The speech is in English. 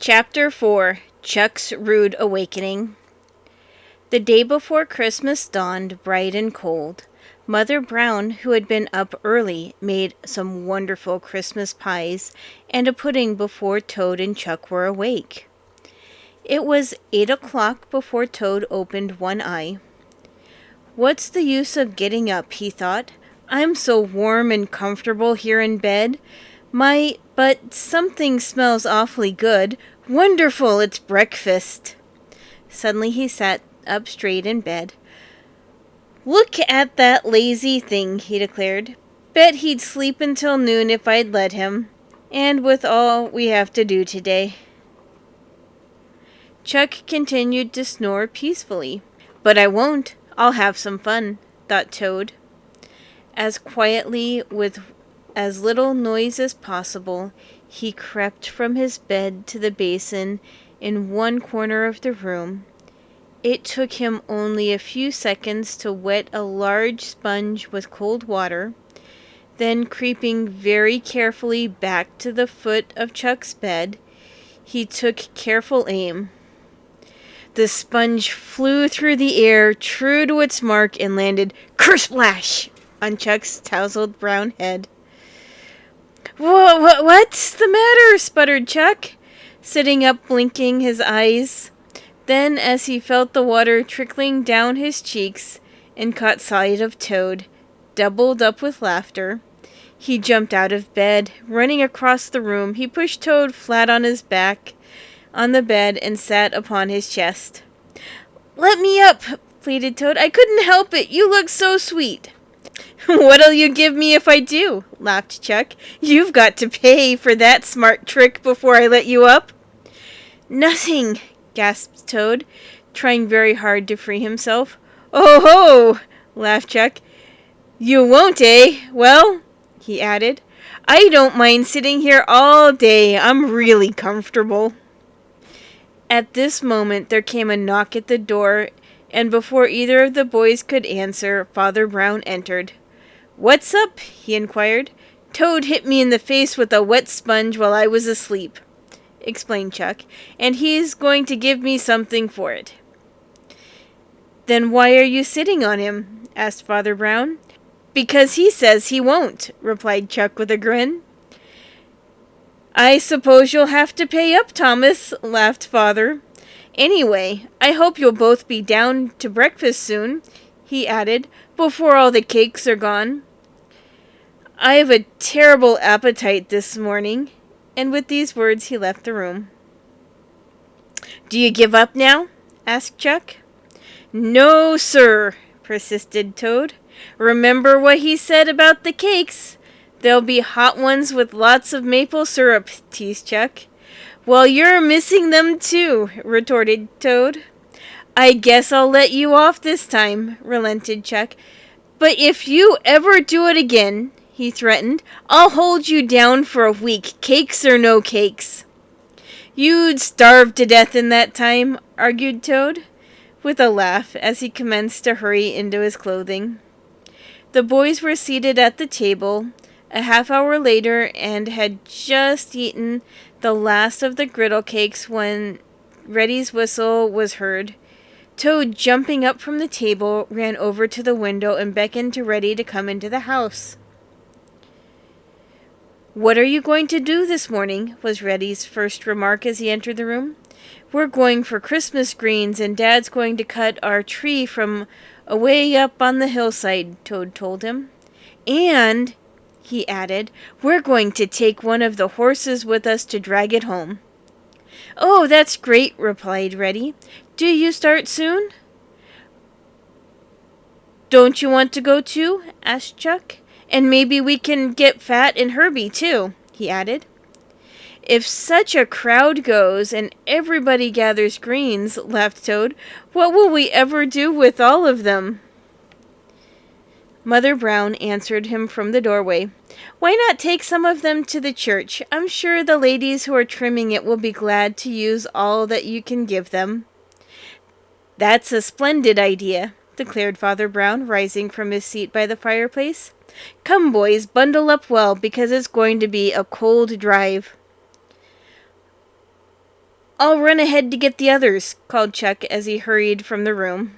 Chapter 4. Chuck's Rude Awakening. The day before Christmas dawned bright and cold. Mother Brown, who had been up early, made some wonderful Christmas pies and a pudding before Toad and Chuck were awake. It was 8 o'clock before Toad opened one eye. "What's the use of getting up?" he thought. "I'm so warm and comfortable here in bed. But something smells awfully good. Wonderful, it's breakfast." Suddenly he sat up straight in bed. "Look at that lazy thing," he declared. "Bet he'd sleep until noon if I'd let him. And with all we have to do today." Chuck continued to snore peacefully. "But I won't. I'll have some fun," thought Toad. As quietly, with as little noise as possible, he crept from his bed to the basin in one corner of the room. It took him only a few seconds to wet a large sponge with cold water. Then, creeping very carefully back to the foot of Chuck's bed, he took careful aim. The sponge flew through the air, true to its mark, and landed kersplash on Chuck's tousled brown head. What's the matter?" sputtered Chuck, sitting up blinking his eyes. Then, as he felt the water trickling down his cheeks and caught sight of Toad, doubled up with laughter, he jumped out of bed. Running across the room, he pushed Toad flat on his back on the bed and sat upon his chest. "Let me up," pleaded Toad. "I couldn't help it. You look so sweet." "What'll you give me if I do?" laughed Chuck. "You've got to pay for that smart trick before I let you up." "Nothing," gasped Toad, trying very hard to free himself. "Oh ho!" laughed Chuck. "You won't, eh? Well," he added, "I don't mind sitting here all day. I'm really comfortable." At this moment there came a knock at the door, and before either of the boys could answer, Father Brown entered. "What's up?" he inquired. "Toad hit me in the face with a wet sponge while I was asleep," explained Chuck, "and he's going to give me something for it." "Then why are you sitting on him?" asked Father Brown. "Because he says he won't," replied Chuck with a grin. "I suppose you'll have to pay up, Thomas," laughed Father. "Anyway, I hope you'll both be down to breakfast soon," he added, "before all the cakes are gone. I've a terrible appetite this morning." And with these words he left the room. "Do you give up now?" asked Chuck. "No, sir," persisted Toad. "Remember what he said about the cakes. There'll be hot ones with lots of maple syrup," teased Chuck. "Well, you're missing them too," retorted Toad. "I guess I'll let you off this time," relented Chuck. "But if you ever do it again," he threatened, "I'll hold you down for a week, cakes or no cakes." "You'd starve to death in that time," argued Toad, with a laugh, as he commenced to hurry into his clothing. The boys were seated at the table a half-hour later and had just eaten the last of the griddle cakes when Reddy's whistle was heard. Toad, jumping up from the table, ran over to the window and beckoned to Reddy to come into the house. "What are you going to do this morning?" was Reddy's first remark as he entered the room. "We're going for Christmas greens, and Dad's going to cut our tree from away up on the hillside," Toad told him. "And," he added, "we're going to take one of the horses with us to drag it home." "Oh, that's great," replied Reddy. "Do you start soon?" "Don't you want to go too?" asked Chuck. "And maybe we can get Fat and Herbie too," he added. "If such a crowd goes, and everybody gathers greens," laughed Toad, "what will we ever do with all of them?" Mother Brown answered him from the doorway. "Why not take some of them to the church? I'm sure the ladies who are trimming it will be glad to use all that you can give them." "That's a splendid idea," declared Father Brown, rising from his seat by the fireplace. "Come, boys, bundle up well, because it's going to be a cold drive." I'll run ahead to get the others, called Chuck as he hurried from the room.